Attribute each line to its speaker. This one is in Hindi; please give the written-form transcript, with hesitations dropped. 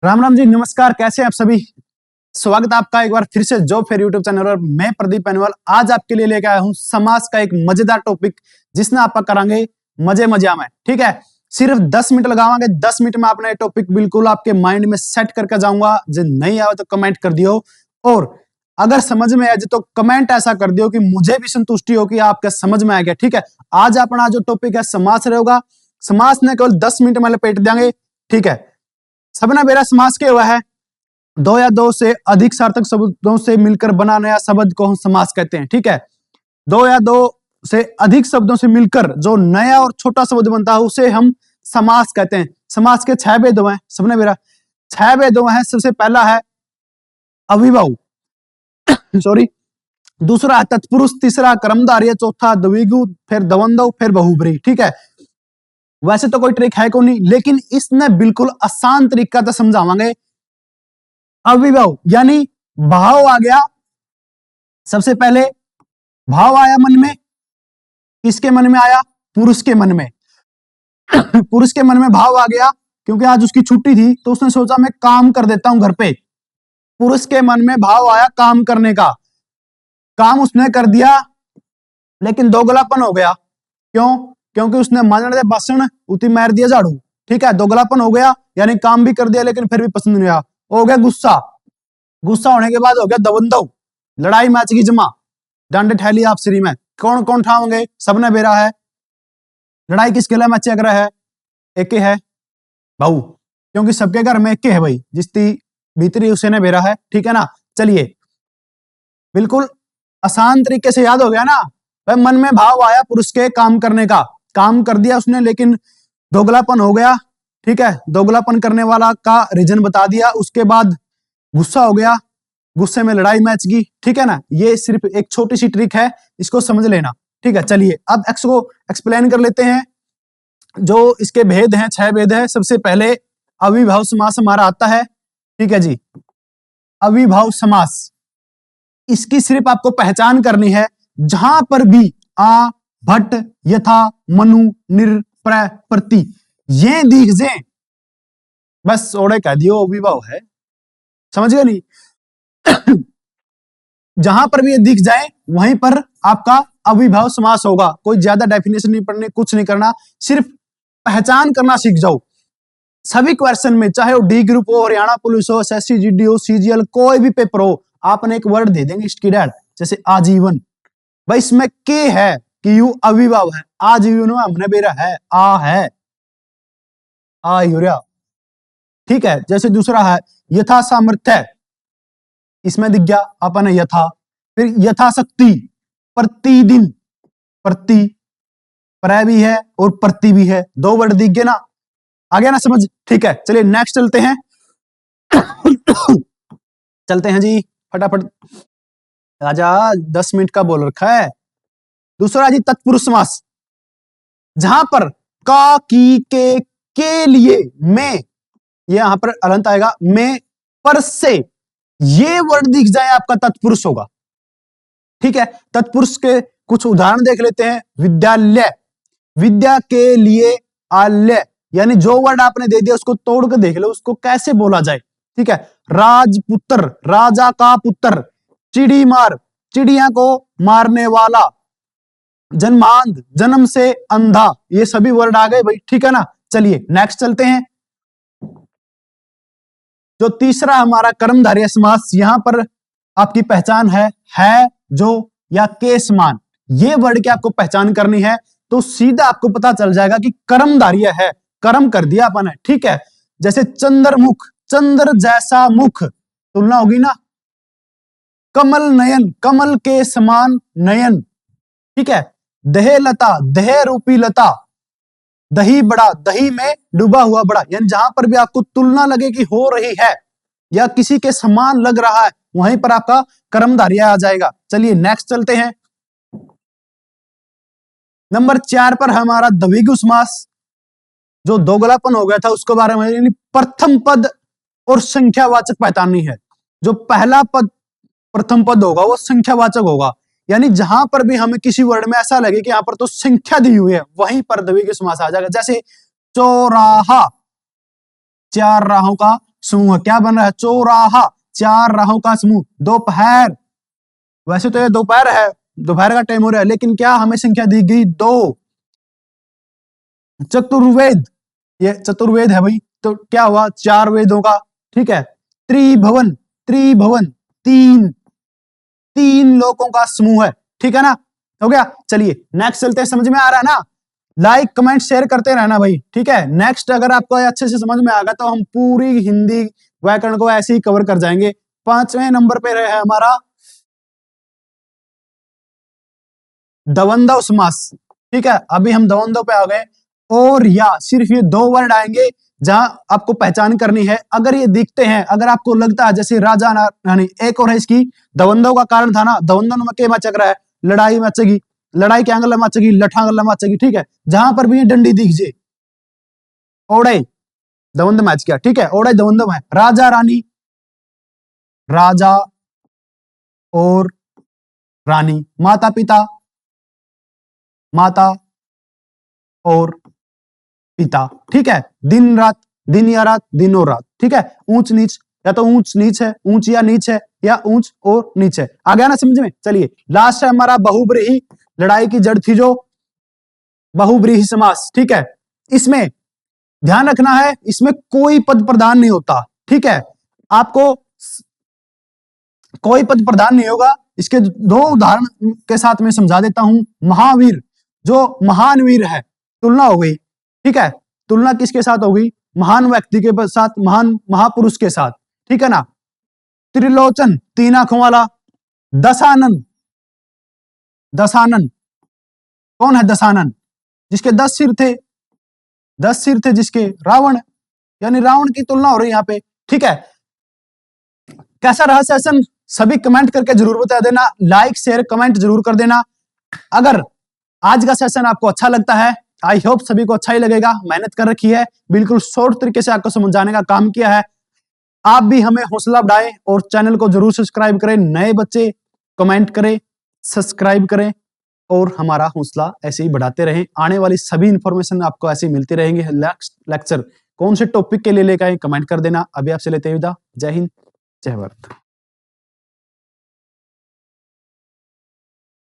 Speaker 1: राम राम जी, नमस्कार। कैसे हैं आप सभी? स्वागत है आपका एक बार फिर से जॉब फेयर यूट्यूब चैनल और मैं प्रदीप पेनवाल आज आपके लिए लेकर आया हूं समाज का एक मजेदार टॉपिक जिसने आपका करांगे मजे मजे में। ठीक है, सिर्फ 10 मिनट लगावांगे। 10 मिनट में आपने टॉपिक बिल्कुल आपके माइंड में सेट करके जाऊंगा। जो नहीं आया तो कमेंट कर दियो और अगर समझ में आए तो कमेंट ऐसा कर दियो कि मुझे भी संतुष्टि हो कि आपके समझ में आ गया। ठीक है, आज अपना जो टॉपिक है समाज से रहेगा। समाज ने केवल 10 मिनट में लपेट देंगे। ठीक है, सबने मेरा समास के हुआ है दो या दो से अधिक सार्थक शब्दों से मिलकर बना नया शब्द को हम समास कहते हैं। ठीक है, दो या दो से अधिक शब्दों से मिलकर जो नया और छोटा शब्द बनता है उसे हम समास कहते हैं। समास के 6 भेद हैं। सबने मेरा 6 भेद हैं। सबसे पहला है अविभाव सॉरी, दूसरा है तत्पुरुष, तीसरा कर्मधारय, चौथा द्विगु, फिर द्वंद्व, फिर बहुब्रीहि। ठीक है, वैसे तो कोई ट्रिक है को नहीं, लेकिन इसने बिल्कुल आसान तरीका से समझावांगे। अविभाव यानी भाव आ गया। सबसे पहले भाव आया मन में। किसके मन में आया? पुरुष के मन में। पुरुष के मन में भाव आ गया क्योंकि आज उसकी छुट्टी थी तो उसने सोचा मैं काम कर देता हूं घर पे। पुरुष के मन में भाव आया काम करने का। काम उसने कर दिया लेकिन दोगलापन हो गया। क्यों? क्योंकि उसने मारने दे बासन उती मार दिया झाड़ू। ठीक है, दोगलापन हो गया यानी काम भी कर दिया लेकिन फिर भी पसंद नहीं आया। हो गया गुस्सा। गुस्सा होने के बाद हो गया द्वंद्व, लड़ाई मैच की जमा, डांडे ठहली आपसरी में। कौन कौन ठाओगे? सबने बेरा है। लड़ाई किसके लिए मैच कर रहा है? एक है भाऊ, क्योंकि सबके घर में एक है भाई, जिसकी भीतरी उसे ने बेरा है। ठीक है ना, चलिए बिल्कुल आसान तरीके से याद हो गया ना। भाई मन में भाव आया पुरुष के काम करने का, काम कर दिया उसने लेकिन दोगलापन हो गया। ठीक है, दोगलापन करने वाला का रीजन बता दिया। उसके बाद गुस्सा हो गया, गुस्से में लड़ाई मैच की। ठीक है ना, ये सिर्फ एक छोटी सी ट्रिक है, इसको समझ लेना। ठीक है, चलिए अब एक्स को एक्सप्लेन कर लेते हैं। जो इसके भेद हैं, 6 भेद है। सबसे पहले अविभाव समास हमारा आता है। ठीक है जी, अविभाव समास, इसकी सिर्फ आपको पहचान करनी है। जहां पर भी आ, भट्ट, यथा, मनु, निर, प्र, प्रति ये दिख जाए बस ओड़े कह दियो अविभाव है। समझ गए नहीं? जहां पर भी ये दिख जाए वहीं पर आपका अविभाव समास होगा। कोई ज्यादा डेफिनेशन नहीं पढ़नी, कुछ नहीं करना, सिर्फ पहचान करना सीख जाओ। सभी क्वेश्चन में, चाहे वो डी ग्रुप हो, हरियाणा पुलिस हो, एसएससी जीडी हो, सीजीएल, कोई भी पेपर हो, आपने एक वर्ड दे देंगे इसकी डैड, जैसे आजीवन। भाई इसमें के है कि यू अविभाव है। आजीवन में हमने बेरा है, आ है, आ यूरिया। ठीक है, जैसे दूसरा है यथा सामर्थ्य, इसमें दिख गया अपन है यथा। फिर यथाशक्ति, प्रतिदिन, प्रति प्र भी है और प्रति भी है, 2 वर्ड दिख गए ना। आ गया ना समझ? ठीक है, चलिए नेक्स्ट चलते हैं। चलते हैं जी फटाफट। राजा 10 मिनट का बोल रखा है। दूसरा जी तत्पुरुष समास, जहां पर का, की, के लिए, में, ये यहां पर अलंत आएगा, में, पर से, ये वर्ड दिख जाए आपका तत्पुरुष होगा। ठीक है, तत्पुरुष के कुछ उदाहरण देख लेते हैं। विद्यालय, विद्या के लिए आल्य, यानी जो वर्ड आपने दे दिया उसको तोड़ के देख लो उसको कैसे बोला जाए। ठीक है, राजपुत्र, राजा का पुत्र, चिड़ी मार, चिड़िया को मारने वाला, जन्मांध, जन्म से अंधा, ये सभी वर्ड आ गए भाई। ठीक है ना, चलिए नेक्स्ट चलते हैं। जो तीसरा हमारा कर्मधारय समास, यहां पर आपकी पहचान है जो या के समान, ये वर्ड की आपको पहचान करनी है तो सीधा आपको पता चल जाएगा कि कर्मधारय है, कर्म कर दिया अपन है। ठीक है, जैसे चंद्रमुख, चंद्र जैसा मुख, तुलना होगी ना। कमल नयन, कमल के समान नयन। ठीक है, दहे लता, दहे रूपी लता, दही बड़ा, दही में डूबा हुआ बड़ा, यानी जहां पर भी आपको तुलना लगे कि हो रही है या किसी के समान लग रहा है वहीं पर आपका कर्मधारय आ जाएगा। चलिए नेक्स्ट चलते हैं। नंबर 4 पर हमारा द्विगु समास, जो दोगलापन हो गया था उसके बारे में, यानी प्रथम पद और संख्यावाचक पहचाननी है। जो पहला पद प्रथम पद होगा वो संख्यावाचक होगा, यानी जहां पर भी हमें किसी वर्ड में ऐसा लगे कि यहां पर तो संख्या दी हुई है वहीं पर द्विगु समास आ जाएगा। जैसे चौराहा, 4 राहों का समूह। क्या बन रहा है? चौराहा, 4 राहों का समूह। दोपहर, वैसे तो ये दोपहर है, दोपहर का टाइम हो रहा है, लेकिन क्या हमें संख्या दी गई? 2। चतुर्वेद, ये चतुर्वेद है भाई, तो क्या हुआ? 4 वेदों का, ठीक है। त्रिभुवन, त्रिभुवन 3 लोगों का समूह है, ठीक है ना? हो गया। चलिए नेक्स्ट चलते हैं। समझ में आ रहा है ना? लाइक कमेंट शेयर करते रहना भाई, ठीक है। नेक्स्ट अगर आपको अच्छे से समझ में आ गया तो हम पूरी हिंदी व्याकरण को ऐसे ही कवर कर जाएंगे। 5वें नंबर पे है हमारा द्वंद्व समास, ठीक है। अभी हम द्वंद्व पे आ गए। और या, सिर्फ ये 2 वर्ड आएंगे जहां आपको पहचान करनी है। अगर ये दिखते हैं, अगर आपको लगता है जैसे राजा रानी, एक और है इसकी, द्वंद्व का कारण था ना, द्वंद्व में के मचक रहा है, लड़ाई मचेगी, लड़ाई के आंगल मचेगी, लठांगल मचेगी, ठीक है। जहां पर भी ये डंडी दिख जाए, ओड़े द्वंद्व मैच किया, ठीक है। ओड़े द्वंद्व है। राजा रानी, राजा और रानी, माता पिता, माता और पिता, ठीक है। दिन रात, दिन या रात, दिन और रात, ठीक है। ऊंच नीच, या तो ऊंच नीच है, ऊंच या नीच है, या ऊंच और नीच है। आ गया ना समझ में? चलिए लास्ट है हमारा बहुब्रीही, लड़ाई की जड़ थी जो, बहुब्रीही समास, ठीक है। इसमें ध्यान रखना है, इसमें कोई पद प्रधान नहीं होता, ठीक है। आपको कोई पद प्रधान नहीं होगा। इसके 2 उदाहरण के साथ मैं समझा देता हूं। महावीर, जो महान वीर है, तुलना हो गई, ठीक है। तुलना किसके साथ होगी? महान व्यक्ति के साथ, महान महापुरुष के साथ, ठीक है ना। त्रिलोचन, 3 आंखों वाला। दशानन, दशानन कौन है? दशानन जिसके 10 सिर थे, 10 सिर थे जिसके, रावण, यानी रावण की तुलना हो रही है यहां पे, ठीक है। कैसा रहा सेशन? सभी कमेंट करके जरूर बता देना, लाइक शेयर कमेंट जरूर कर देना। अगर आज का सेशन आपको अच्छा लगता है, आई होप सभी को अच्छा ही लगेगा, मेहनत कर रखी है, बिल्कुल शॉर्ट तरीके से आपको समझाने का काम किया है। आप भी हमें हौसला बढ़ाएं और चैनल को जरूर सब्सक्राइब करें। नए बच्चे कमेंट करें, सब्सक्राइब करें और हमारा हौसला ऐसे ही बढ़ाते रहें। आने वाली सभी इंफॉर्मेशन आपको ऐसे ही मिलती रहेंगे। नेक्स्ट लेक्चर कौन से टॉपिक के लिए लेकर आए, कमेंट कर देना। अभी आपसे लेते हैं विदा। जय हिंद, जय भारत।